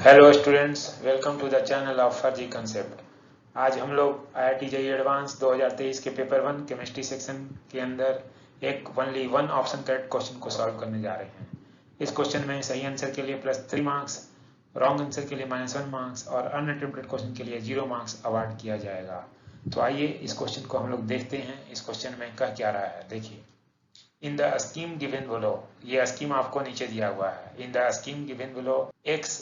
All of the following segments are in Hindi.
Hello students, welcome to the channel of Farzi concept. आज हम लोग IIT JEE एडवांस 2023 के पेपर 1 केमिस्ट्री सेक्शन के अंदर एक only one option correct question को सॉल्व करने जा रहे हैं। इस क्वेश्चन में सही आंसर के लिए +3 मार्क्स, रॉन्ग आंसर के लिए -1 मार्क्स और अनअटेम्प्टेड क्वेश्चन के लिए 0 मार्क्स अवार्ड किया जाएगा। तो आइए इस क्वेश्चन को हम लोग देखते हैं। इस क्वेश्चन में कह क्या रहा है, देखिए। In the scheme given below, ये स्कीम आपको नीचे दिया हुआ है। In the scheme given below x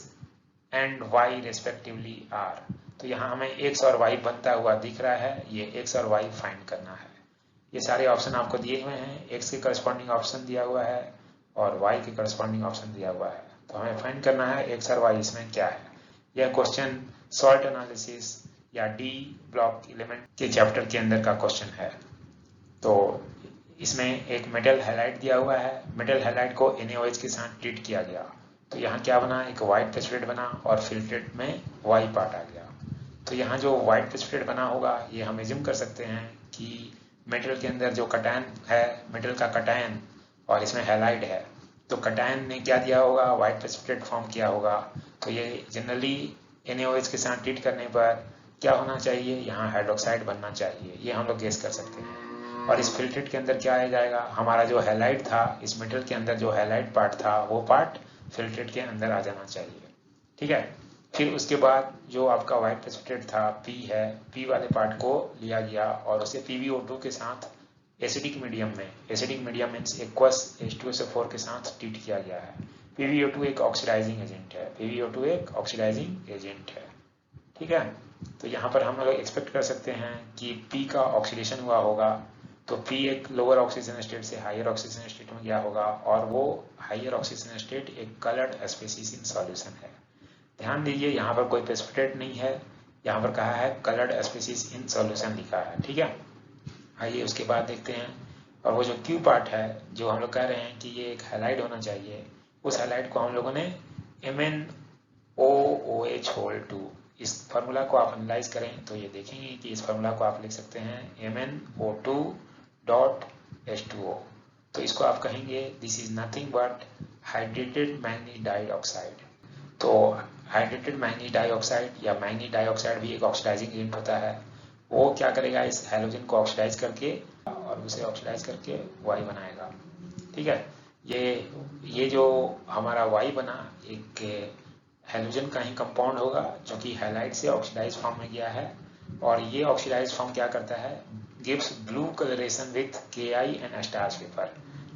and y respectively are. तो यहाँ हमें x और y बनता हुआ दिख रहा है। ये x और y फाइंड करना है। ये सारे ऑप्शन आपको दिए हुए हैं। x के करस्पॉन्डिंग ऑप्शन दिया हुआ है और y के करस्पॉन्डिंग ऑप्शन दिया हुआ है। तो हमें फाइंड करना है x और y इसमें क्या है। यह क्वेश्चन सॉल्ट एनालिसिस या डी ब्लॉक एलिमेंट के चैप्टर के अंदर का क्वेश्चन है। तो इसमें एक मेटल हैलाइड दिया हुआ है। मेटल हैलाइड को NaOH के साथ ट्रीट किया गया। तो यहाँ क्या बना, एक व्हाइट प्रेसिपिटेट बना और फिल्ट्रेट में Y पार्ट आ गया। तो यहाँ जो व्हाइट प्रेसिपिटेट बना होगा, ये हम एज्यूम कर सकते हैं कि मेटल के अंदर जो कटायन है, मेटल का कटायन, और इसमें हैलाइड है, तो कटायन ने क्या दिया होगा, व्हाइट प्रेसिपिटेट फॉर्म किया होगा। तो ये जनरली NaOH के साथ ट्रीट करने पर क्या होना चाहिए, यहाँ हाइड्रोक्साइड बनना चाहिए। ये हम लोग गेस कर सकते हैं। और इस फिल्ट्रेट के अंदर क्या आ जाएगा, हमारा जो हैलाइड था, इस मेटल के अंदर जो हैलाइड पार्ट था, वो पार्ट फिल्ट्रेट के अंदर आ जाना चाहिए। ठीक है। फिर उसके बाद जो आपका व्हाइट प्रेसिपिटेट था, P है, P वाले पार्ट को लिया गया और उसे PbO2 के साथ एसिडिक मीडियम में, acidic medium means aqueous H2SO4 के साथ ट्रीट किया गया है। PbO2 एक ऑक्सीडाइजिंग एजेंट है। PbO2 एक ऑक्सीडाइजिंग एजेंट है। ठीक है। तो यहाँ पर हम लोग एक्सपेक्ट कर सकते हैं कि P का ऑक्सीडेशन हुआ होगा। तो P एक लोअर ऑक्सीजन स्टेट से हायर ऑक्सीजन स्टेट में गया होगा और वो हायर ऑक्सीजन स्टेट एक कलर्ड स्पीसीज इन सॉल्यूशन है। ध्यान दीजिए, यहाँ पर कोई प्रेसिपिटेट नहीं है, यहाँ पर कहा है कलर्ड स्पीसीज इन सॉल्यूशन लिखा है। ठीक है। आइए उसके बाद देखते हैं। और वो जो Q पार्ट है, जो हम लोग कह रहे हैं कि ये एक हैलाइड होना चाहिए, उस हैलाइड को हम लोगों ने MnOOH2, इस फार्मूला को आप एनालाइज करें तो ये देखेंगे कि इस फार्मूला को आप लिख सकते हैं MnO2.H2O। तो इसको आप कहेंगे this is nothing but hydrated manganese dioxide. तो हाइड्रेटेड मैंगनीज डाइऑक्साइड या मैंगनीज डाइऑक्साइड भी एक ऑक्सीडाइजिंग एजेंट होता है। वो क्या करेगा, इस हैलोजन को ऑक्सीडाइज करके और उसे ऑक्सीडाइज करके Y बनाएगा। ठीक है। ये जो हमारा Y बना, एक हैलोजन का ही कंपाउंड होगा जो कि हैलाइड से ऑक्सीडाइज फॉर्म में गया है। और ये ऑक्सीडाइज फॉर्म क्या करता है, gives blue colouration with Ki and starch paper.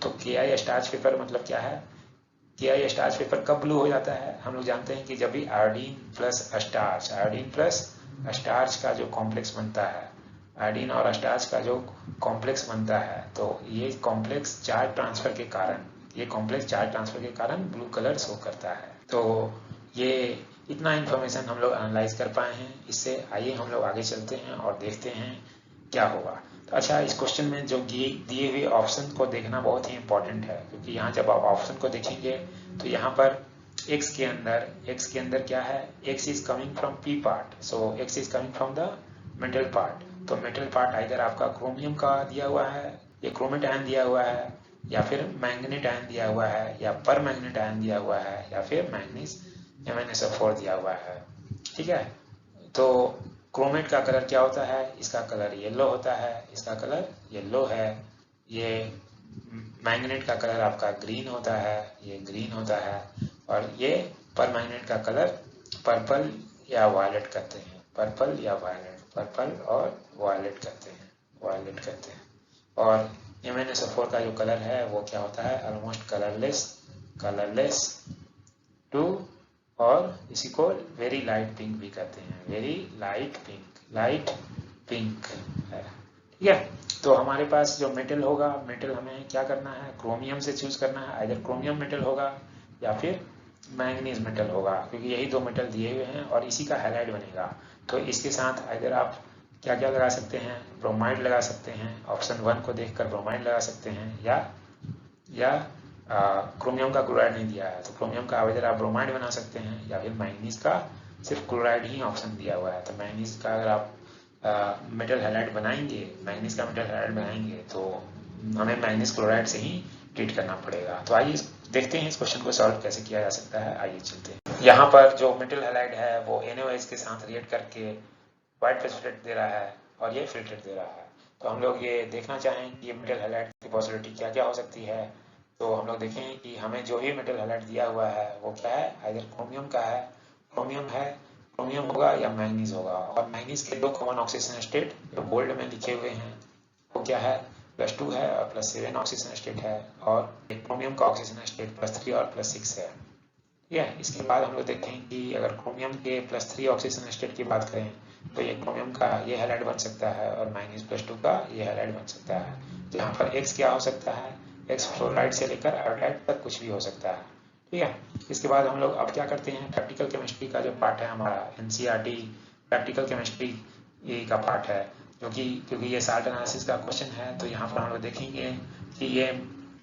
तो Ki स्टार्च पेपर मतलब क्या है, Ki स्टार्च पेपर कब ब्लू हो जाता है, हम लोग जानते हैं कि जब भी आयोडीन प्लस स्टार्च का जो कॉम्प्लेक्स बनता है, आयोडीन और स्टार्च का जो कॉम्प्लेक्स बनता है, तो ये कॉम्प्लेक्स चार्ज ट्रांसफर के कारण ब्लू कलर शो करता है। तो ये इतना इन्फॉर्मेशन हम लोग एनालाइज कर पाए हैं इससे। आइए हम लोग आगे चलते हैं और देखते हैं क्या होगा। तो अच्छा, इस क्वेश्चन में जो दिए हुए ऑप्शन को देखना बहुत ही इंपॉर्टेंट है, क्योंकि यहाँ जब आप ऑप्शन को देखेंगे तो यहाँ पर x के अंदर क्या है, x is coming from P part, so x is coming from the metal part. तो मेटल पार्ट आइदर आपका क्रोमियम का दिया हुआ है, या क्रोमेट आयन दिया हुआ है, या फिर मैंगनीट आयन दिया हुआ है, या पर मैंगनीट आयन दिया हुआ है, या फिर मैंगनीज MnSO4 दिया हुआ है। ठीक है। तो क्रोमेट का कलर क्या होता है, इसका कलर येलो होता है, इसका कलर येलो है। ये मैंगनीट का कलर आपका ग्रीन होता है, ये ग्रीन होता है। और ये पर मैंगनीट का कलर पर्पल या वायलेट करते हैं, पर्पल या वायलेट, पर्पल और वायलेट करते हैं, वायलेट करते हैं। और MnSO4 का जो कलर है वो क्या होता है, ऑलमोस्ट कलरलेस टू, और इसी को वेरी लाइट पिंक भी कहते हैं, वेरी लाइट पिंक है। ठीक है। तो हमारे पास जो मेटल होगा, मेटल हमें क्या करना है, क्रोमियम से चूज करना है। आइदर क्रोमियम मेटल होगा या फिर मैंगनीज मेटल होगा, क्योंकि यही दो मेटल दिए हुए हैं और इसी का हैलाइड बनेगा। तो इसके साथ आइदर आप क्या क्या लगा सकते हैं, ब्रोमाइड लगा सकते हैं, ऑप्शन 1 को देखकर ब्रोमाइड लगा सकते हैं, या क्रोमियम का क्लोराइड नहीं दिया है तो क्रोमियम का आइदर आप ब्रोमाइड बना सकते हैं, या फिर मैंगनीज का सिर्फ क्लोराइड ही ऑप्शन दिया हुआ है। तो मैंगनीज का अगर आप मेटल हैलाइड बनाएंगे, मैंगनीज का मेटल हैलाइड बनाएंगे तो हमें मैंगनीज क्लोराइड से ही ट्रीट करना पड़ेगा। तो आइए देखते हैं इस क्वेश्चन को सॉल्व कैसे किया जा सकता है। आइए चलते हैं। यहाँ पर जो मेटल हैलाइड है वो NaOH के साथ रिएक्ट करके वाइट प्रेसिपिटेट दे रहा है और ये फिल्ट्रेट दे रहा है। तो हम लोग ये देखना चाहें कि ये मेटल हैलाइड की पॉसिबिलिटी क्या क्या हो सकती है। तो हम लोग देखें कि हमें जो भी मेटल हैलाइड दिया हुआ है वो क्या है, आइदर क्रोमियम का है, क्रोमियम होगा या मैंगनीज होगा। और मैंगनीज के दो कॉमन ऑक्सीजन स्टेट जो बोल्ड में लिखे हुए हैं वो क्या है, +2 है और +7 ऑक्सीजन स्टेट है, और क्रोमियम का ऑक्सीजन स्टेट +3 और +6 है। ठीक है, इसके बाद हम लोग देखें कि अगर क्रोमियम के +3 ऑक्सीजन स्टेट की बात करें तो ये क्रोमियम का ये हैलाइड बन सकता है और मैंगनीज +2 का ये हैलाइड बन सकता है। तो यहाँ पर X क्या हो सकता है, X फ्लोराइड से लेकर आयोडाइड तक कुछ भी हो सकता है। ठीक है, इसके बाद हम लोग अब क्या करते हैं, प्रैक्टिकल केमिस्ट्री का जो पार्ट है हमारा NCERT प्रैक्टिकल केमिस्ट्री ये का पार्ट है, क्योंकि ये साल्ट एनालिसिस का क्वेश्चन है। तो यहाँ पर हम लोग देखेंगे कि ये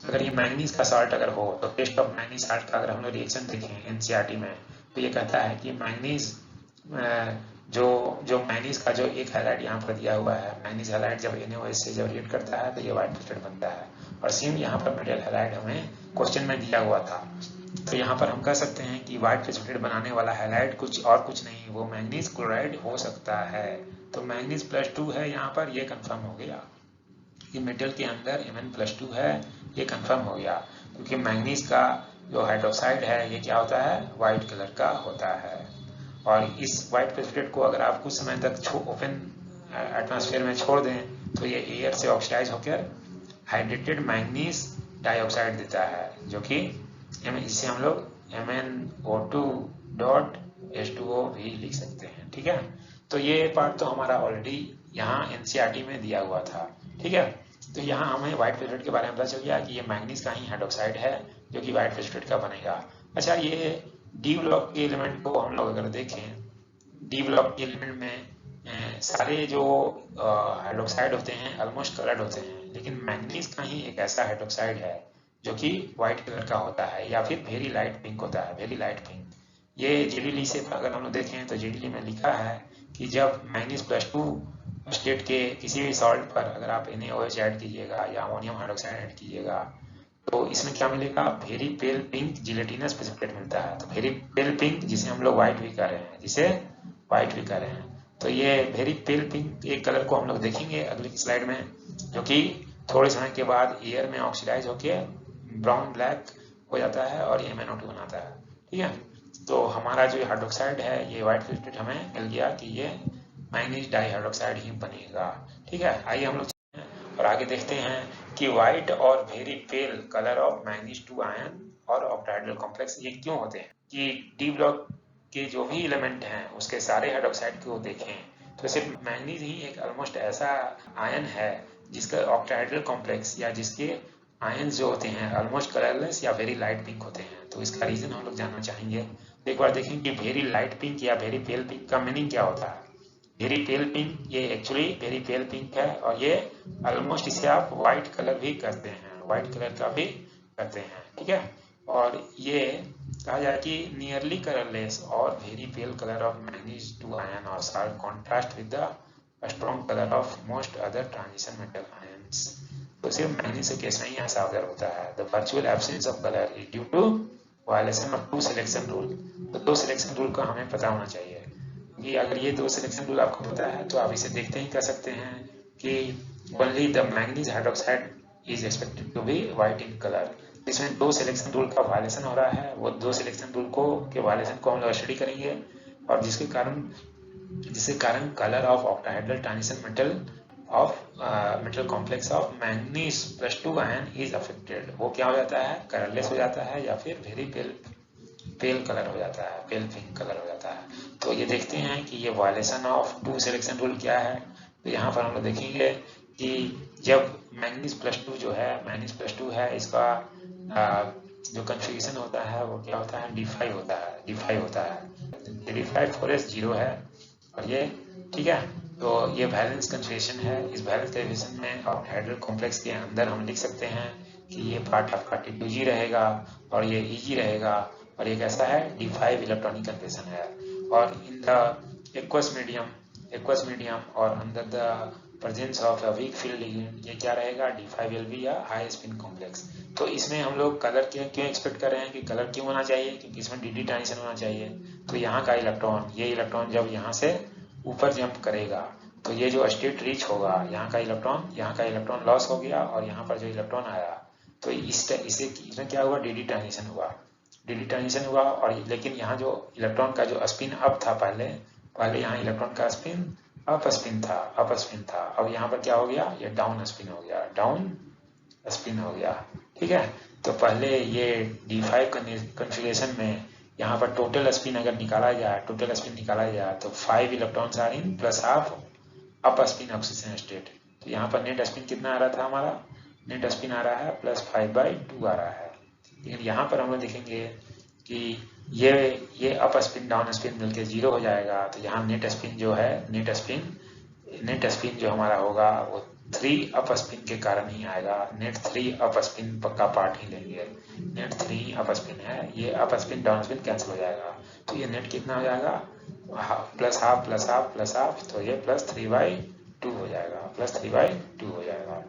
अगर ये मैंगनीज का साल्ट अगर हो तो टेस्ट ऑफ मैंगनीज साल्ट का अगर हम लोग रिएक्शन देखें NCERT में तो ये कहता है कि मैंगनीज जो मैंगनीज का जो एक हैलाइड यहाँ पर दिया हुआ है, मैंगनीज हैलाइड जब NaOH से जब रिएक्ट करता है तो ये व्हाइट प्रेसिपिटेट बनता है। और सेम यहाँ पर मेटल हैलाइड हमें क्वेश्चन में दिया हुआ था। तो यहाँ पर हम कह सकते हैं कि व्हाइट प्रेसिपिटेट बनाने वाला हैलाइड कुछ नहीं, वो मैंगनीज क्लोराइड हो सकता है। तो मैंगनीज +2 है यहाँ पर, ये कंफर्म हो गया कि मेटल के अंदर Mn+2 है, ये कंफर्म हो गया। क्योंकि मैंगनीज का जो हाइड्रोक्साइड है ये क्या होता है, व्हाइट कलर का होता है। और इस व्हाइट प्रेसिपिटेट को अगर आप कुछ समय तक ओपन एटमॉस्फेयर में छोड़ दें तो ये एयर से ऑक्सीडाइज होकर हाइड्रेटेड मैंगनीज डाइऑक्साइड देता है, जो कि इसे हम लोग MnO2.H2O भी लिख सकते हैं। ठीक है, तो ये पार्ट तो हमारा ऑलरेडी यहाँ NCERT में दिया हुआ था। ठीक है, तो यहाँ हमें व्हाइट प्रेसिपिटेट के बारे में पता चल गया कि ये मैंगनीज का ही हाइड्रोक्साइड है जो कि व्हाइट प्रेसिपिटेट का बनेगा। अच्छा, ये डी ब्लॉक के एलिमेंट को हम लोग अगर देखें, डी ब्लॉक के एलिमेंट में सारे जो हाइड्रोक्साइड होते हैं ऑलमोस्ट कलर्ड होते हैं, लेकिन मैंगनीज का ही एक ऐसा हाइड्रोक्साइड है जो कि व्हाइट कलर का होता है या फिर वेरी लाइट पिंक होता है, वेरी लाइट पिंक। ये JDL से अगर हम लोग देखें तो JDL में लिखा है कि जब मैंगनीज +2 स्टेट के किसी भी सॉल्ट पर अगर आप NaOH ऐड कीजिएगा या अमोनियम हाइड्रोक्साइड ऐड कीजिएगा तो इसमें क्या मिलेगा, वेरी पेल पिंक जिलेटिनस प्रेसिपिटेट मिलता है। तो वेरी पेल पिंक जिसे हम लोग व्हाइट भी कर रहे हैं, तो ये वेरी पेल पिंक एक कलर को हम लोग देखेंगे अगली स्लाइड में, जो कि थोड़े समय के बाद एयर में ऑक्सीडाइज होके ब्राउन ब्लैक हो जाता है और ये MnO2 बनाता है। ठीक है, तो हमारा जो हाइड्रोक्साइड है ये व्हाइट प्रेसिपिटेट हमें मिल गया कि ये मैंगनीज डाइहाइड्रोक्साइड ही बनेगा। ठीक है, आइए हम लोग और आगे देखते हैं कि व्हाइट और very pale colour of manganese 2 ion और ऑक्टाहेड्रल कॉम्प्लेक्स ये क्यों होते हैं। कि डी ब्लॉक के जो भी एलिमेंट हैं उसके सारे हाइड्रोक्साइड को देखें तो सिर्फ मैंगनीज ही एक ऑलमोस्ट ऐसा आयन है जिसका ऑक्टाहेड्रल कॉम्प्लेक्स या जिसके आयन जो होते हैं ऑलमोस्ट कलरलेस या वेरी लाइट पिंक होते हैं। तो इसका रीजन हम लोग जानना चाहेंगे। तो एक बार देखें कि वेरी लाइट पिंक या वेरी पेल पिंक का मीनिंग क्या होता है। वेरी पेल पिंक ये एक्चुअली वेरी पेल पिंक है और ये ऑलमोस्ट इसे आप व्हाइट कलर भी करते हैं, व्हाइट कलर का भी करते हैं। ठीक है, और ये कहा जाए कि नियरली कलरलेस और very pale colour of manganese 2 ion और salt contrast with the strong colour of most other transition metal ions. तो सिर्फ मैंगनीज से केस नहीं ऐसा उधर होता है। The virtual absence of colour is due to violation of 2 selection rule. तो 2 सिलेक्शन रूल का हमें पता होना चाहिए कि अगर ये 2 सिलेक्शन रूल आपको पता है तो आप इसे देखते ही कह सकते हैं कि only the manganese hydroxide is expected to be white in colour. इसमें 2 सिलेक्शन रूल का वायलेशन हो रहा है, वो 2 सिलेक्शन रूल के वायलेशन को हम लोग स्टडी करेंगे और जिसके कारण colour of octahedral transition metal complex of manganese +2 ion is affected. वो क्या हो जाता है, कलरलेस हो जाता है या फिर वेरी पेल कलर हो जाता है, पेल पिंक कलर हो जाता है। तो ये देखते हैं कि ये वायलेशन ऑफ 2 सिलेक्शन रूल क्या है। तो यहाँ पर हम लोग देखेंगे कि जब मैंगनीज +2 है इसका जो कन्फिग्रेशन होता है वो क्या होता है, D5 होता है। D5 4s 0 है और ये ठीक है। तो ये वैलेंस कन्फिग्रेशन है। इस वैलेंस कन्फिग्रेशन में ऑक्टाहेड्रल कॉम्प्लेक्स के अंदर हम लिख सकते हैं कि ये पार्ट आपका T2G रहेगा और ये EG रहेगा और ये कैसा है, D5 इलेक्ट्रॉनिक कन्फिग्रेशन है। और इन द एक्वस मीडियम और under the presence of a weak field ligand, ये क्या रहेगा, D5LB या हाई स्पिन कॉम्प्लेक्स। तो इसमें हम लोग कलर क्यों एक्सपेक्ट कर रहे हैं कि कलर क्यों होना चाहिए, क्योंकि इसमें DD ट्रांजिशन होना चाहिए। तो यहाँ का इलेक्ट्रॉन, ये इलेक्ट्रॉन जब यहाँ से ऊपर जंप करेगा तो ये जो स्टेट रीच होगा, यहाँ का इलेक्ट्रॉन लॉस हो गया और यहाँ पर जो इलेक्ट्रॉन आया, तो इसमें क्या हुआ, DD ट्रांजिशन हुआ और लेकिन यहाँ जो इलेक्ट्रॉन का जो स्पिन अप था, पहले यहाँ इलेक्ट्रॉन का स्पिन अप स्पिन था। अब यहाँ पर क्या हो गया, ये डाउन स्पिन हो गया। ठीक है, तो पहले ये D5 कॉन्फ़िगरेशन में यहाँ पर टोटल स्पिन अगर निकाला जाए तो 5 electrons are in plus half up spin oxygen state. तो यहाँ पर नेट स्पिन कितना आ रहा था, हमारा नेट स्पिन आ रहा है +5/2 आ रहा है। लेकिन यहाँ पर हम लोग देखेंगे कि ये अप स्पिन डाउन स्पिन मिलकर 0 हो जाएगा। तो यहाँ नेट स्पिन जो हमारा होगा वो 3 अप स्पिन के कारण ही आएगा। नेट 3 अप स्पिन पक्का पार्ट ही लेंगे। नेट 3 अप स्पिन है, ये up spin down spin cancel हो जाएगा। तो ये नेट कितना हो जाएगा, प्लस हाफ, तो ये +3/2 हो जाएगा।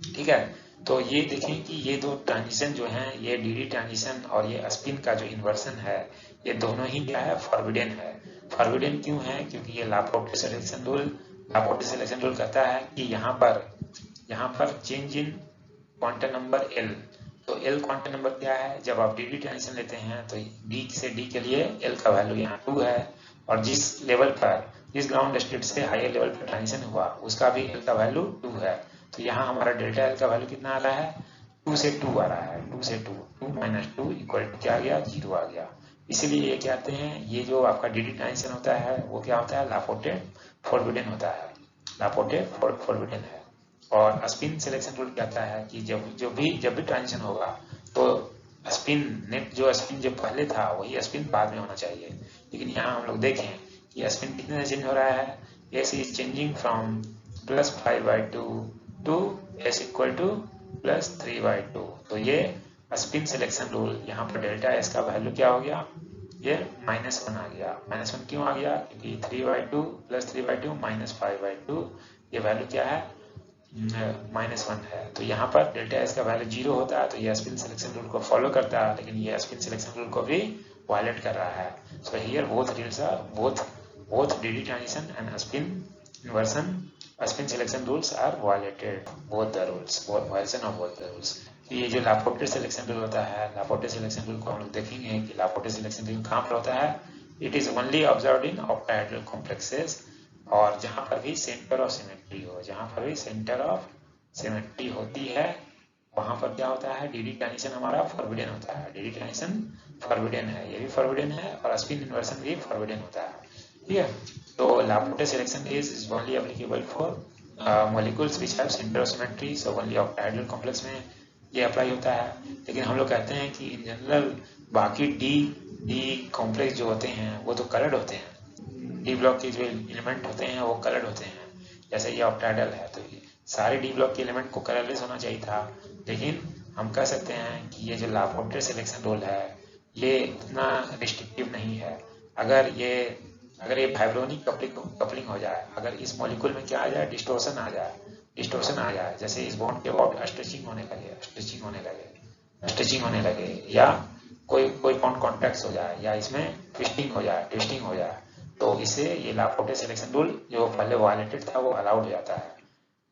ठीक है, तो ये देखें कि ये दो ट्रांजिशन जो हैं, ये DD ट्रांजिशन और ये स्पिन का जो इन्वर्सन है, ये दोनों ही क्या है, फॉरबिडन क्यों है, क्योंकि ये लापोर्टे सिलेक्शन रूल कहता है कि यहाँ पर change in quantum number L। तो L क्वांटम नंबर क्या है, जब आप DD ट्रांजिशन लेते हैं तो D से D के लिए L का वैल्यू यहाँ 2 है, और जिस ग्राउंड स्टेट से हायर लेवल पर ट्रांजिशन हुआ उसका भी L का वैल्यू 2 है। तो यहाँ हमारा डेल्टा L का वैल्यू कितना आ रहा है, 2 से 2 आ रहा है। 2 - 2 इक्वल टू क्या आ गया, 0 आ गया। इसीलिए ये कहते हैं, ये जो आपका DD ट्रांजिशन होता है वो क्या होता है, लापोर्टे फॉरबिडन होता है, है। और स्पिन सिलेक्शन रूल कहता है कि जब भी ट्रांजिशन होगा तो स्पिन जो पहले था वही स्पिन बाद में होना चाहिए। लेकिन यहाँ हम लोग देखें कि स्पिन कितने से चेंज हो रहा है, S is changing from +5/2 to S equal to +3/2। तो ये स्पिन सिलेक्शन रूल, यहाँ पर डेल्टा S का वैल्यू क्या हो गया, ये -1 आ गया। -1 क्यों आ गया, क्योंकि 3/2 +3/2 -5/2, ये वैल्यू क्या है, -1 है। तो यहाँ पर डेल्टा S का वैल्यू 0 होता है, तो ये स्पिन सिलेक्शन रूल को फॉलो करता है, लेकिन ये स्पिन सिलेक्शन रूल को भी वायलेट कर रहा है। So here both DD transition and spin inversion spin selection rules are violated, violation of both the rules। ये जो लापोर्टे सिलेक्शन रूल होता है, लापोर्टे सिलेक्शन रूल को हम लोग देखेंगे कि लापोर्टे सिलेक्शन रूल कहाँ पर होता है, it is only observed in octahedral complexes, और जहाँ पर भी सेंटर ऑफ सिमेट्री होती है वहाँ पर क्या होता है, DD ट्रांजिशन हमारा फॉरबिडन होता है। DD ट्रांजिशन फॉरबिडन है, ये भी फॉरबिडन है, और स्पिन इन्वर्सन भी फॉरबिडन होता है। ठीक है, तो Laporte selection is only applicable for molecules which have centre of symmetry. So only octahedral complex में ये अप्लाई होता है। लेकिन हम लोग कहते हैं कि इन जनरल बाकी डी कॉम्प्लेक्स जो होते हैं वो तो कलर्ड होते हैं। डी ब्लॉक के जो एलिमेंट होते हैं वो कलर्ड होते हैं, जैसे ये ऑक्टाहेड्रल है तो सारे डी ब्लॉक के एलिमेंट को कलरलेस होना चाहिए था। लेकिन हम कह सकते हैं कि ये जो लापोर्टे सिलेक्शन रूल है ये उतना रिस्ट्रिक्टिव नहीं है। अगर ये फाइब्रोनिक कपलिंग हो जाए, अगर इस मॉलिक्यूल में क्या आ जाए, डिस्टोर्शन आ जाए, जैसे इस बॉन्ड के बाद स्ट्रेचिंग होने लगे, या कोई बॉन्ड कॉन्टैक्ट हो जाए, या इसमें ट्विस्टिंग हो जाए, तो इसे ये लापोर्टे सिलेक्शन रूल जो पहले वायलेटेड था वो अलाउड हो जाता है।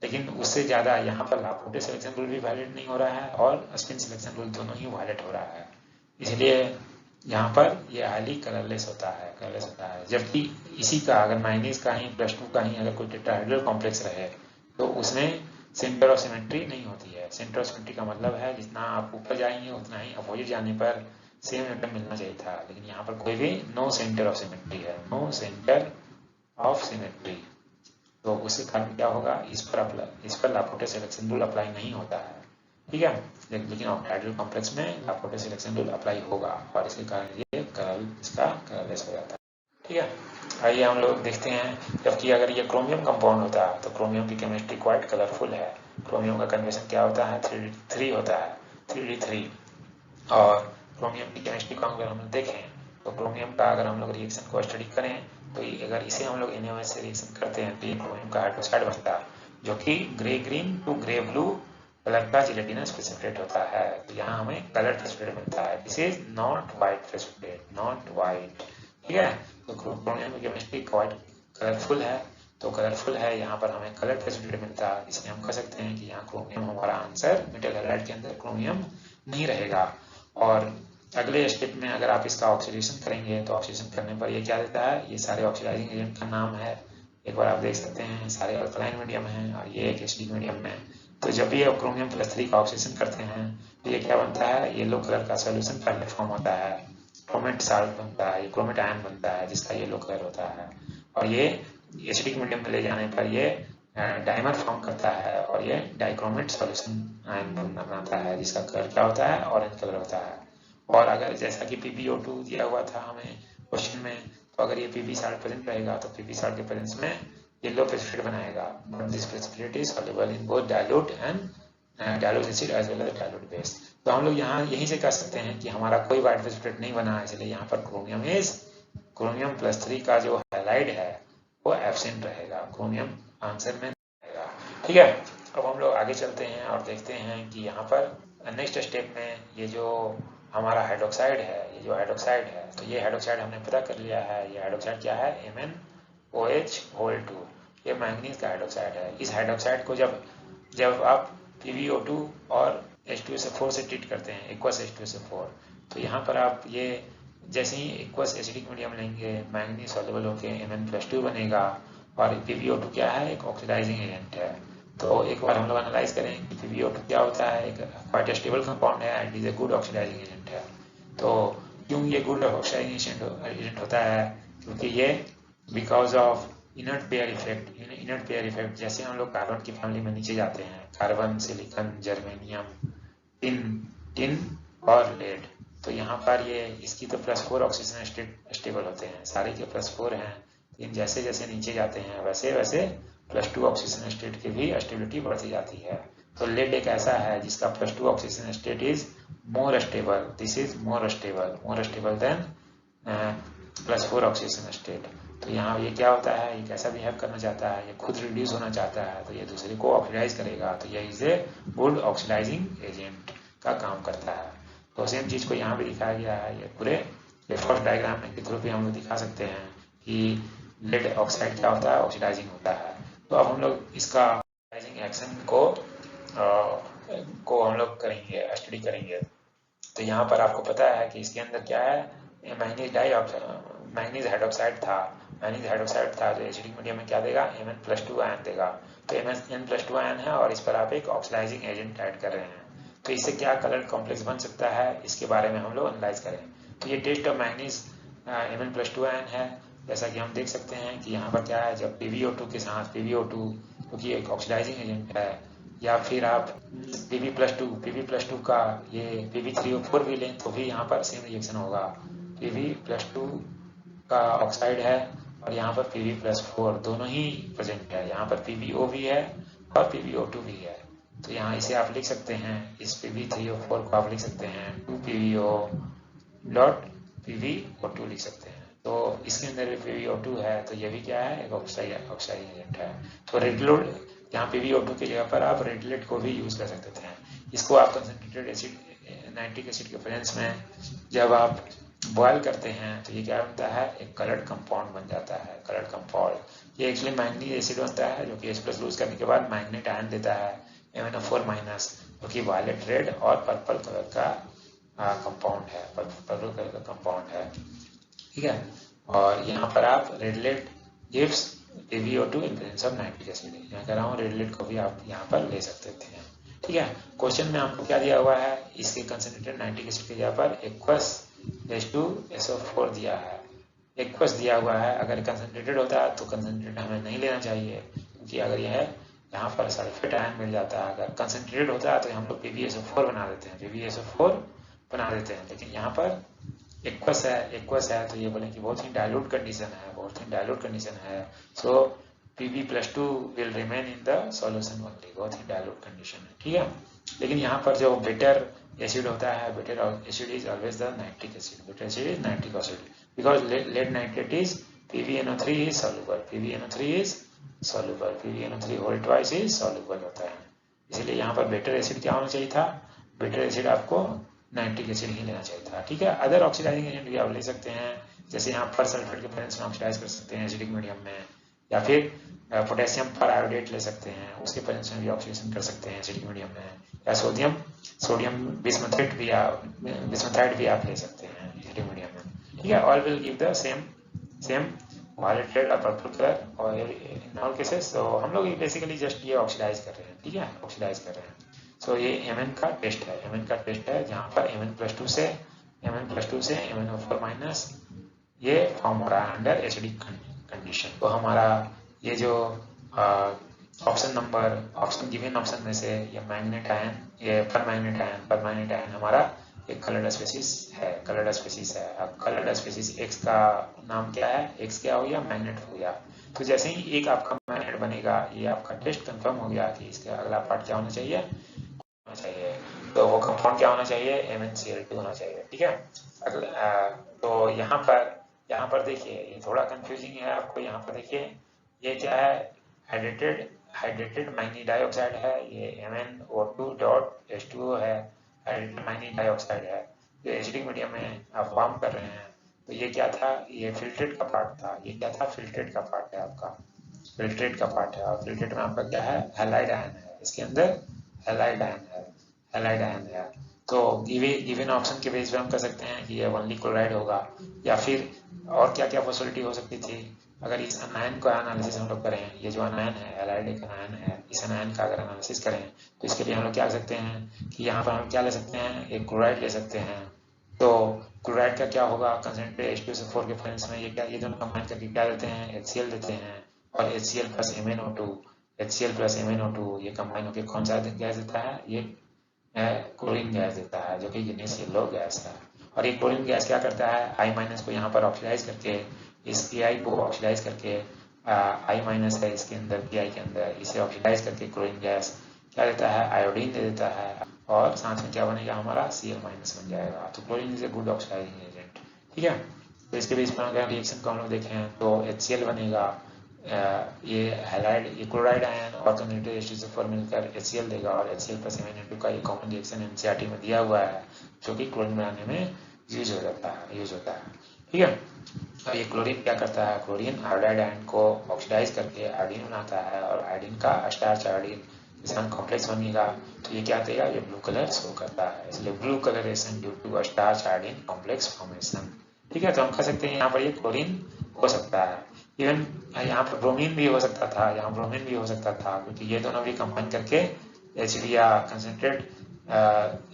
लेकिन उससे ज़्यादा यहाँ पर लापोर्टे सिलेक्शन रूल भी वायलेट नहीं हो रहा है और स्पिन सिलेक्शन रूल दोनों ही वायलेट हो रहा है। इसलिए यहाँ पर ये हाईली कलरलेस होता है। जबकि इसी का अगर मैंगनीज का ही +2 का ही अगर कोई टेट्राहेड्रल कॉम्प्लेक्स रहे तो उसमें सेंटर ऑफ सिमेट्री नहीं होती है। सेंटर ऑफ सिमेट्री का मतलब है जितना आप ऊपर जाएंगे उतना ही अपोजिट जाने पर सेम एटम मिलना चाहिए था, लेकिन यहाँ पर कोई भी नो सेंटर ऑफ सिमेट्री। तो उसके कारण क्या होगा, इस पर लापोर्टे सिलेक्शन रूल अप्लाई नहीं होता है। ठीक है, लेकिन ऑक्टाहेड्रल कॉम्प्लेक्स में लापोर्टे सिलेक्शन रूल अप्लाई होगा और इसके कारण ये इसका कलरलेस हो जाता है। ठीक है, आइए हम लोग देखते हैं, जबकि अगर ये क्रोमियम कंपाउंड होता है तो क्रोमियम की केमिस्ट्री क्वाइट कलरफुल है। क्रोमियम का कन्वेंशन क्या होता है, 3D3 होता है, 3D3। और क्रोमियम की केमिस्ट्री को अगर हम देखें तो क्रोमियम का अगर हम लोग रिएक्शन को स्टडी करें तो अगर इसे हम लोग NaOH से रिएक्शन करते हैं तो ये क्रोमियम का हाइड्रोक्साइड बनता है। जो कि grey green to grey blue colour का जिलेटिनस प्रेसिपिटेट होता है। तो यहाँ हमें कलर प्रेसिपिटेट मिलता है। This is not white precipitate, not white. ठीक है, तो क्रोमियम की केमिस्ट्री व्हाइट कलरफुल है, तो कलरफुल है, यहाँ पर हमें कलर प्रेसिपिटेट मिलता है, इसलिए हम कह सकते हैं कि यहाँ क्रोमियम हमारा आंसर, मेटल हैलाइड के अंदर क्रोमियम नहीं रहेगा। और अगले स्टेप में अगर आप इसका ऑक्सीडेशन करेंगे तो ऑक्सीडेशन करने पर ये क्या देता है, ये सारे ऑक्सीडाइजिंग एजेंट का नाम है। एक बार आप देख सकते हैं सारे अल्कलाइन मीडियम है और ये एक एसिडिक मीडियम में। तो जब भी आप क्रोमियम +3 का ऑक्सीडेशन करते हैं तो ये क्या बनता है, येलो कलर का सॉल्यूशन पहले फॉर्म होता है, क्रोमेट साल्ट बनता है, ये क्रोमेट आयन बनता है जिसका येलो कलर होता है। और ये एसिडिक मीडियम में ले जाने पर ये डाइमर फॉर्म करता है और ये डाइक्रोमेट सॉल्यूशन आयन बनाता है जिसका कलर क्या होता है, ऑरेंज कलर होता है। और अगर जैसा कि PbO2 दिया हुआ था हमें क्वेश्चन में, तो अगर ये Pb साल्ट प्रेजेंट रहेगा तो Pb साल्ट के प्रेजेंस में येलो प्रेसिपिटेट बनाएगा। But this precipitate is soluble in both dilute and dilute acid as well as dilute base. तो हम लोग यहाँ यहीं से कह सकते हैं कि हमारा कोई व्हाइट प्रेसिपिटेट नहीं बना है, इसलिए यहाँ पर क्रोमियम +3 का जो हैलाइड है वो एब्सेंट रहेगा, क्रोमियम आंसर में रहेगा। ठीक है, अब हम लोग आगे चलते हैं और देखते हैं कि यहाँ पर नेक्स्ट स्टेप में ये जो हमारा हाइड्रोक्साइड है, ये जो हाइड्रोक्साइड है, तो ये हाइड्रोक्साइड हमने पता कर लिया है, ये हाइड्रोक्साइड क्या है, MnOH2। ये मैंगनीज का हाइड्रोक्साइड है। इस हाइड्रोक्साइड को जब आप PbO2 और H2SO4 से ट्रीट करते हैं, एक्वस H2SO4, तो यहाँ पर आप ये जैसे ही एक्वस एसिडिक मीडियम लेंगे, मैंगनीज सॉल्युबल होकर Mn+2 बनेगा। और PbO2 क्या है, एक ऑक्सीडाइजिंग एजेंट है। तो एक बार हम लोग एनालाइज करें कि PbO2 क्या होता है, एक क्वाइट स्टेबल कंपाउंड है and is a good oxidising agent है। तो क्यों ये गुड ऑक्सीडाइजिंग एजेंट होता है, क्योंकि ये because of inert pair effect. जैसे हम लोग कार्बन की फैमिली में नीचे जाते हैं, कार्बन, सिलिकॉन, जर्मेनियम, टिन और लेड, तो यहाँ पर ये इसकी तो +4 ऑक्सीजन स्टेबल होते हैं, सारे के +4 हैं। लेकिन जैसे जैसे नीचे जाते हैं वैसे वैसे +2 ऑक्सीजन स्टेट की भी स्टेबिलिटी बढ़ती जाती है। तो लेड एक ऐसा है जिसका +2 oxygen state is more stable, this is more stable then +4 oxygen state. तो यहाँ ये क्या होता है, ये कैसा बिहेव करना चाहता है, ये खुद रिड्यूस होना चाहता है, तो ये दूसरे को ऑक्सीडाइज करेगा, तो ये is a good oxidising agent का काम करता है। तो सेम चीज को यहाँ भी दिखाया गया है, ये फर्स्ट डायग्राम के थ्रू भी हम लोग दिखा सकते हैं कि लेड ऑक्साइड क्या होता है, ऑक्सीडाइजिंग होता है। तो अब हम लोग इसका ऑक्सीडाइजिंग एक्शन को हम लोग करेंगे, स्टडी करेंगे। तो यहाँ पर आपको पता है कि इसके अंदर क्या है, मैंगनीज हाइड्रोक्साइड था जो एसिडिक मीडियम में क्या देगा, Mn+2 आयन देगा। तो Mn+2 आयन है और इस पर आप एक ऑक्सीडाइजिंग एजेंट ऐड कर रहे हैं, तो इससे क्या कलर कॉम्प्लेक्स बन सकता है, इसके बारे में हम लोग एनालाइज करें। तो ये test of manganese Mn+2 ion है। जैसा कि हम देख सकते हैं कि यहाँ पर क्या है, जब PbO2 के साथ PbO2 क्योंकि एक ऑक्सीडाइजिंग एजेंट है, या फिर आप Pb+2 का ये Pb3O4 भी लें तो भी यहाँ पर सेम रिएक्शन होगा। Pb+2 का ऑक्साइड है और यहाँ पर Pb+4 दोनों ही प्रेजेंट है, यहाँ पर PbO भी है और PbO2 भी है। तो यहाँ इसे आप लिख सकते हैं, इस Pb3O4 को आप लिख सकते हैं 2PbO.PbO2 लिख सकते हैं। तो इसके अंदर भी PbO2 है, तो ये भी क्या है, एक ऑक्साइडिंग एजेंट है। तो रेडलोड यहाँ PbO2 की जगह पर आप रेडलेट को भी यूज कर सकते हैं। इसको आप कंसंट्रेटेड एसिड, नाइट्रिक एसिड के प्रेजेंस में जब आप बॉयल करते हैं तो ये क्या बनता है, एक कलर्ड कंपाउंड बन जाता है, कलर्ड कंपाउंड। ये एक्चुअली मैंगनीज एसिड बनता है जो कि H+ लूज करने के बाद मैग्नेट आयन देता है MnO4- जो कि वायलेट रेड और पर्पल कलर का कंपाउंड है, पर्पल कलर का कंपाउंड है। ठीक है, और यहाँ पर आप red lead gives PbO2 in presence of nitric acid. मैं कह रहा हूँ रेडलेट को भी आप यहाँ पर ले सकते थे। ठीक है, क्वेश्चन में आपको क्या दिया हुआ है, इसके कंसंट्रेटेड नाइट्रिक एसिड की जगह पर एक्वस H2SO4 दिया है, एक्वस दिया हुआ है। अगर कंसंट्रेटेड होता है तो कंसंट्रेटेड हमें नहीं लेना चाहिए, क्योंकि अगर यह यहाँ पर सल्फेट आयन मिल जाता है। अगर कंसंट्रेटेड होता है तो हम लोग PbSO4 बना देते हैं, लेकिन यहाँ पर एक्वस है तो ये बोले कि बहुत ही डाइल्यूट कंडीशन है, सो Pb+2 will remain in the solution only, बहुत ही डाइल्यूट कंडीशन है। ठीक है, लेकिन यहाँ पर जो बेटर एसिड होता है, better acid is always the nitric acid, better acid is nitric acid, because lead nitrate is PbNO3 is soluble, PbNO3 is soluble, PbNO3 whole twice is soluble होता है। इसलिए यहाँ पर बेटर एसिड क्या होना चाहिए था, बेटर एसिड आपको नाइट्रिक एसिड ही लेना चाहिए था। ठीक है, अदर ऑक्सीडाइजिंग एजेंट भी आप ले सकते हैं, जैसे यहाँ पर सल्फेट के प्रेजेंस में ऑक्सीडाइज कर सकते हैं एसिडिक मीडियम में, या फिर पोटेशियम पर आयोडेट ले सकते हैं, उसके प्रेजेंस में भी ऑक्सीडेशन कर सकते हैं एसिडिक मीडियम में, या सोडियम बिस्मथेट भी बिस्मथाइड भी आप ले सकते हैं एसिडिक मीडियम में। ठीक है, all will give the same violet red और पर्पल कलर और इन ऑल केसेस। तो हम लोग बेसिकली जस्ट ये ऑक्सीडाइज कर रहे हैं। ठीक है, ऑक्सीडाइज कर रहे हैं। सो ये Mn का टेस्ट है, Mn का टेस्ट है, जहाँ पर Mn+2 से MnO4 माइनस ये फॉर्म हो रहा है अंडर एसिडिक कंडीशन। तो हमारा ये जो ऑप्शन गिवन ऑप्शन में से ये मैग्नेट आयन, ये परमैग्नेट आयन हमारा एक कलर्ड स्पेसीज है, अब कलर्ड स्पेसीज एक्स का नाम क्या है, एक्स क्या हो गया, मैग्नेट हो गया। तो जैसे ही एक आपका मैग्नेट बनेगा, ये आपका टेस्ट कंफर्म हो गया कि इसका अगला पार्ट क्या होना चाहिए, तो वो कंपाउंड क्या होना चाहिए, MnCl2 होना चाहिए। ठीक है, तो यहाँ पर देखिए ये थोड़ा कंफ्यूजिंग है आपको। यहाँ पर देखिए ये क्या है, हाइड्रेटेड मैग्नीज डाइऑक्साइड है, ये MnO2.H2O है, हाइड्रेटेड मैग्नीज डाइऑक्साइड है, जो एसिडिक मीडियम में आप फॉर्म कर रहे हैं। तो ये क्या था, ये फिल्ट्रेट का पार्ट था, ये क्या था, फिल्ट्रेट का पार्ट है आपका, फिल्ट्रेट का पार्ट है। और फिल्ट्रेट में आपका क्या है, हैलाइड आयन है, इसके अंदर हैलाइड आयन है। तो गिवन ऑप्शन के बेस पे हम कह सकते हैं कि ये ओनली क्लोराइड होगा, या फिर और क्या क्या पॉसिबिलिटी हो सकती थी। अगर इस अनायन का एनालिसिस हम लोग करें, ये जो अनायन है, हैलाइड एक अनायन है, इस अनायन का अगर एनालिसिस करें तो इसके लिए हम लोग क्या कर सकते हैं कि यहाँ पर हम क्या ले सकते हैं, एक क्लोराइड ले सकते हैं। तो क्लोराइड का क्या होगा, कंसंट्रेट H2SO4 के प्रेजेंस में ये क्या, ये दोनों कंबाइन करके क्या देते हैं, HCl देते हैं, और HCl प्लस MnO2 ये कंबाइन होकर कौन सा गैस देता है, ये क्लोरीन गैस देता है, जो कि गिनीस येलो गैस है। और ये क्लोरीन गैस क्या करता है, I- को यहाँ पर ऑक्सीडाइज करके, इस Ki को ऑक्सीडाइज करके, I- है इसके अंदर, Pi के अंदर, इसे ऑक्सीडाइज करके क्लोरीन गैस क्या देता है, आयोडीन दे देता है, और साथ में क्या बनेगा हमारा Cl- बन जाएगा। तो chlorine is a good oxidising agent. ठीक है, तो इसके बीच में अगर रिएक्शन को हम लोग देखें तो HCl बनेगा, ये हैलाइड, ये क्लोराइड आयन और कंसंट्रेटेड H2SO4 मिलकर HCl देगा, और HCl प्लस MnO2 का ये कॉमन रिएक्शन NCERT में दिया हुआ है, जो कि क्लोरीन बनाने में यूज होता है। ठीक है, तो ये क्लोरीन क्या करता है, क्लोरीन आयोडाइड आयन को ऑक्सीडाइज करके आयोडीन बनाता है, और आयोडीन का स्टार्च आयोडीन जैसा कॉम्प्लेक्स बनेगा, तो ये क्या देगा, ये ब्लू कलर शो करता है, इसलिए blue colouration due to starch iodine complex formation. ठीक है, तो हम कह सकते हैं यहाँ पर ये क्लोरीन हो सकता है। इवन यहाँ पर ब्रोमीन भी हो सकता था, क्योंकि ये दोनों भी कंबाइन करके HBr कंसंट्रेट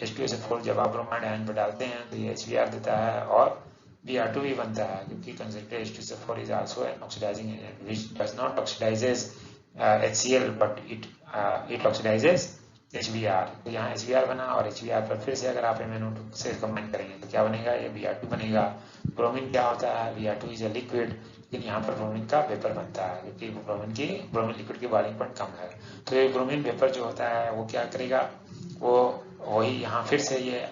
H2SO4 जब आप ब्रोमाइड आयन पर डालते हैं तो ये HBr देता है, और Br2 भी बनता है, क्योंकि concentrate H2SO4 is also an oxidising agent which does not oxidises HCl but it oxidises HBr। तो यहाँ HBr बना, और HBr पर फिर से अगर आप MnO2 से कंबाइन करेंगे तो क्या बनेगा, ये Br2 बनेगा। ब्रोमीन क्या होता है, Br2 इज अ लिक्विड, लेकिन यहाँ पर ब्रोमीन का वेपर बनता है, क्योंकि ब्रोमीन लिक्विड की बॉइलिंग पॉइंट कम है। तो ये ब्रोमीन वेपर जो होता है वो क्या करेगा, वो वही यहाँ फिर से ये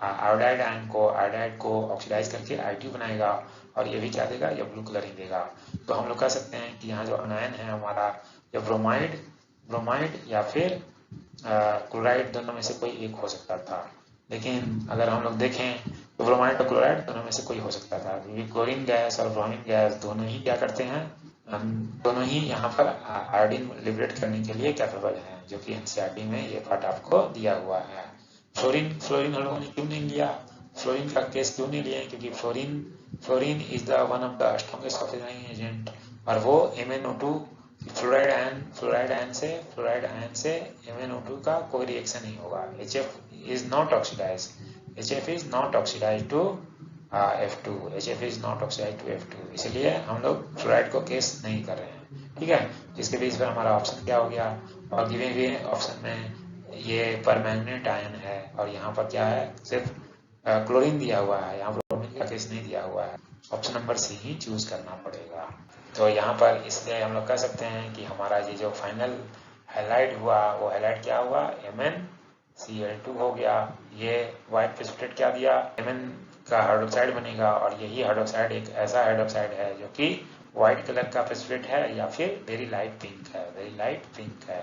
आयोडाइड को ऑक्सीडाइज करके I2 बनाएगा, और ये भी क्या देगा, ये ब्लू कलर ही देगा। तो हम लोग कह सकते हैं कि यहाँ जो अनायन है हमारा, ये ब्रोमाइड या फिर क्लोराइड दोनों में से कोई एक हो सकता था। लेकिन अगर हम लोग देखें तो ब्रोमाइड और क्लोराइड दोनों में से कोई हो सकता था, क्योंकि क्लोरीन गैस और ब्रोमीन गैस दोनों ही क्या करते हैं, दोनों ही यहाँ पर आयोडीन लिबरेट करने के लिए कैपेबल हैं, जो कि NCERT में ये पार्ट आपको दिया हुआ है। फ्लोरीन हम लोगों ने क्यों नहीं लिया, फ्लोरीन का केस क्यों नहीं लिया, क्योंकि fluorine is the one of the strongest oxidising agent, और वो MnO2 फ्लोराइड आयन से MnO2 का कोई रिएक्शन नहीं होगा। HF is not oxidise to F2, इसलिए हम लोग फ्लोराइड को केस नहीं कर रहे हैं। ठीक है, जिसके बेस पर हमारा ऑप्शन क्या हो गया, और गिवन हुए ऑप्शन में ये परमैंगनेट आयन है, और यहाँ पर क्या है, सिर्फ क्लोरीन दिया हुआ है, यहाँ ब्रोमीन का केस नहीं दिया हुआ है। ऑप्शन नंबर सी ही चूज करना पड़ेगा। तो यहाँ पर इसलिए हम लोग कह सकते हैं कि हमारा ये जो फाइनल हाईलाइट हुआ, वो हाईलाइट क्या हुआ, MnCl2 हो गया। ये व्हाइट प्रेसिपिटेट क्या दिया, का हाइड्रोक्साइड बनेगा, और यही हाइड्रोक्साइड एक ऐसा हाइड्रोक्साइड है जो कि व्हाइट कलर का प्रेसिपिटेट है या फिर वेरी लाइट पिंक है, वेरी लाइट पिंक है,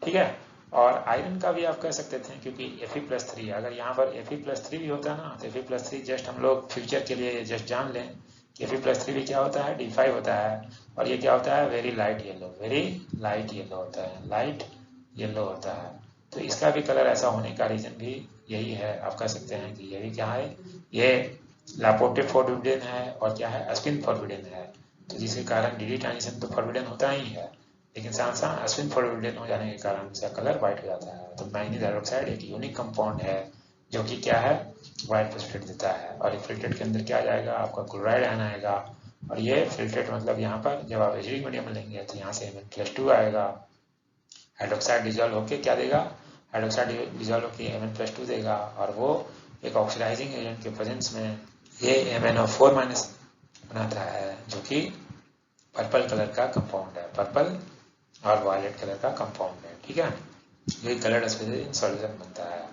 ठीक है। और आयरन का भी आप कह सकते थे, क्योंकि Fe+3, अगर यहाँ पर Fe+3 भी होता है ना, तो Fe+3 जस्ट हम लोग फ्यूचर के लिए जस्ट जान लें कि Fe+3 भी क्या होता है, D5 होता है, और ये क्या होता है, very light yellow, very light yellow होता है, लाइट येलो होता है। तो इसका भी कलर ऐसा होने का रीजन भी यही है, आप कह सकते हैं कि ये भी क्या है, ये लापोर्टे फॉरबिडेन है, और क्या है, अस्पिन फॉरबिडेन है। तो जिसके कारण डी ट्रांजिशन तो फॉरबिडेन होता ही है, लेकिन साथ साथ अस्पिन फॉरबिडेन हो जाने के कारण इसका कलर व्हाइट हो जाता है। तो मैंगनीज हाइड्रोक्साइड एक यूनिक कंपाउंड है जो कि क्या है, व्हाइट प्रेसिपिटेट देता है। और ये फिल्ट्रेट के अंदर क्या आ जाएगा, आपका क्लोराइड आयन आएगा, और ये फिल्ट्रेट मतलब यहाँ पर जब आप एसिडिक मीडियम में लेंगे तो यहाँ से Mn+2 आएगा, हाइड्रोक्साइड डिजोल्व होकर क्या देगा, हाइड्रोक्साइड डिजोल्व होकर Mn+2 देगा, और वो एक ऑक्सीडाइजिंग एजेंट के प्रेजेंस में ये MnO4- बनाता है, जो कि पर्पल कलर का कंपाउंड है, पर्पल और वायलेट कलर का कंपाउंड है, ठीक है। ये कलर्ड सॉल्यूशन बनता है।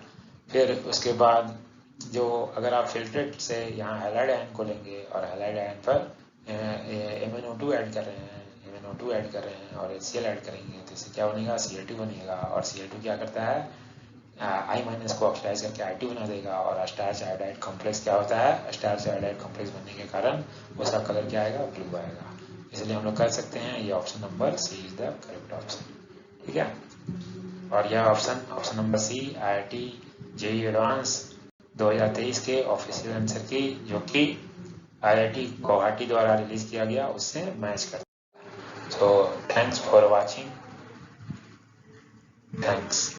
फिर उसके बाद जो अगर आप फिल्ट्रेट से यहाँ हैलाइड आयन को लेंगे और हैलाइड आयन पर MnO2 ऐड कर रहे हैं, MnO2 ऐड कर रहे हैं और HCl ऐड करेंगे, तो इससे क्या बनेगा, Cl2 बनेगा, और Cl2 क्या करता है, I- को ऑक्सीडाइज करके I2 बना देगा, और स्टार्च आयोडाइड कॉम्प्लेक्स क्या होता है, स्टार्च आयोडाइड कॉम्प्लेक्स बनने के कारण उसका कलर क्या आएगा, ब्लू आएगा। इसलिए हम लोग कह सकते हैं ये option number C is the correct option, ठीक है। और यह option number C IIT JEE advance 2023 के ऑफिशियल आंसर की, जो कि IIT गुवाहाटी द्वारा रिलीज किया गया, उससे मैच करता है। So thanks for watching, thanks.